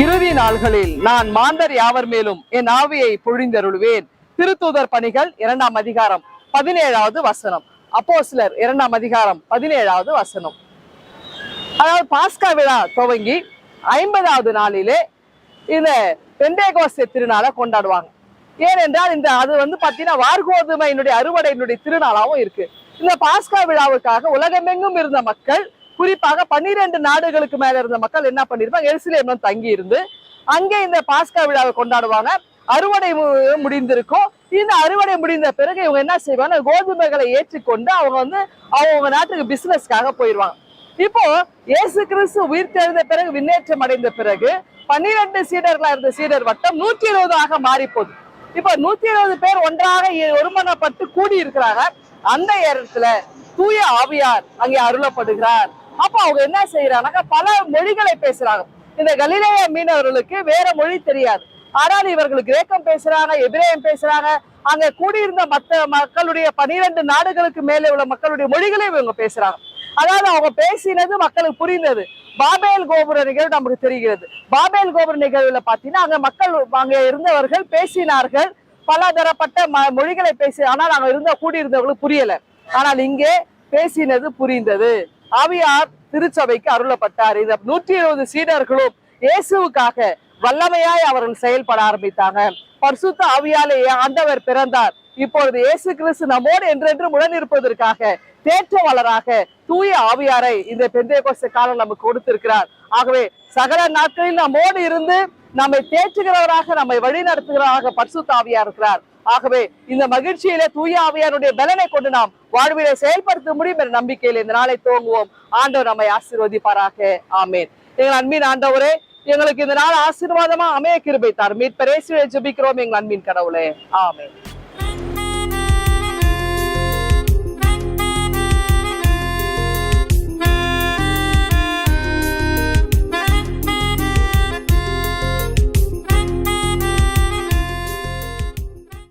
இறுதி நாள்களில் நான் மாந்தர் யாவர் மேலும் என் ஆவியை பொழிந்தருளுவேன். திருத்தூதர் பணிகள் 2ஆம் அதிகாரம் 17வது வசனம். அப்போஸ்தலர் 2ஆம் அதிகாரம் 17வது வசனம். அதாவது பாஸ்கா விழா துவங்கி 50வது நாளிலே இந்த பெந்தேகோஸ்தே திருநாளை கொண்டாடுவாங்க. ஏனென்றால் அது பாத்தீங்கன்னா வார்கோதுமையினுடைய அறுவடையினுடைய திருநாளாவும் இருக்கு. இந்த பாஸ்கா விழாவுக்காக உலகமெங்கும் இருந்த மக்கள், குறிப்பாக 12 நாடுகளுக்கு மேல இருந்த மக்கள் என்ன பண்ணிருப்பாங்க, எருசலேம்ல தங்கி இருந்து அங்கே இந்த பாஸ்கா விழாவை கொண்டாடுவாங்க. அறுவடை முடிந்திருக்கும். இந்த அறுவடை முடிந்த பிறகு இவங்க என்ன செய்வாங்க, கோதுமைகளை ஏற்றிக்கொண்டு அவங்க நாட்டுக்கு பிசினஸ்க்காக போயிடுவாங்க. இப்போ இயேசு கிறிஸ்து உயிர் தெழுந்த பிறகு, விண்ணேற்றம் அடைந்த பிறகு 12 சீடர்களா இருந்த சீடர் வட்டம் 120 மாறி போகுது. இப்போ 120 பேர் ஒன்றாக ஒருமனப்பட்டு கூடி இருக்கிறாங்க. அந்த இடத்துல தூய ஆவியார் அங்கே அருளப்படுகிறார். அப்ப அவங்க என்ன செய்யறாங்க, பல மொழிகளை பேசுறாங்க. இந்த கலிலேய மீனவர்களுக்கு வேற மொழி தெரியாது. ஆனால் இவர்கள் கிரேக்கம் பேசுறாங்க, எபிரேயம் பேசுறாங்க. அங்க கூடியிருந்த மற்ற மக்களுடைய 12 நாடுகளுக்கு மேலே உள்ள மக்களுடைய மொழிகளை இவங்க பேசுறாங்க. அதாவது அவங்க பேசினது மக்களுக்கு புரிந்தது. பாபேல் கோபுர நிகழ்வு நமக்கு தெரிகிறது. பாபேல் கோபுர நிகழ்வுல பாத்தீங்கன்னா அங்க இருந்தவர்கள் பேசினார்கள், பல தரப்பட்ட மொழிகளை பேசி, ஆனால் அங்க கூடியிருந்தவர்களுக்கு புரியல. ஆனால் இங்கே பேசினது புரிந்தது. ஆவியார் திருச்சபைக்கு அருளப்பட்டார். இந்த 120 சீடர்களும் இயேசுவுக்காக வல்லமையாய் அவர்கள் செயல்பட ஆரம்பித்தாங்க. பரிசுத்த ஆவியாலே ஆண்டவர் பிறந்தார். இப்பொழுது இயேசு கிறிஸ்து நம்மோடு என்றென்றும் உடன் இருப்பதற்காக தேற்றவாளராக தூய ஆவியாரை இந்த பெந்தேகோஸ்தே காலம் நமக்கு கொடுத்திருக்கிறார். ஆகவே சகல நாட்களில் நம்மோடு இருந்து நம்மை தேற்றுகிறவராக, நம்மை வழி நடத்துகிறவராக பரிசுத்த ஆவியார் இருக்கிறார். ஆகவே இந்த மகிழ்ச்சியிலே தூய ஆவியாருடைய பலனை கொண்டு நாம் வாழ்விலை செயல்படுத்த முடியும் என்ற நம்பிக்கையில் இந்த நாளை துவங்குவோம். ஆண்டவர் நம்மை ஆசீர்வதிப்பாராக. ஆமேன். எங்கள் அன்பின் ஆண்டவரே, எங்களுக்கு இந்த நாள் ஆசீர்வாதமா அமைய கிருபை தாரும். மீட்பர் இயேசுவை ஜெபிக்கிறோம் எங்கள் அன்பின் கடவுளே. ஆமேன்.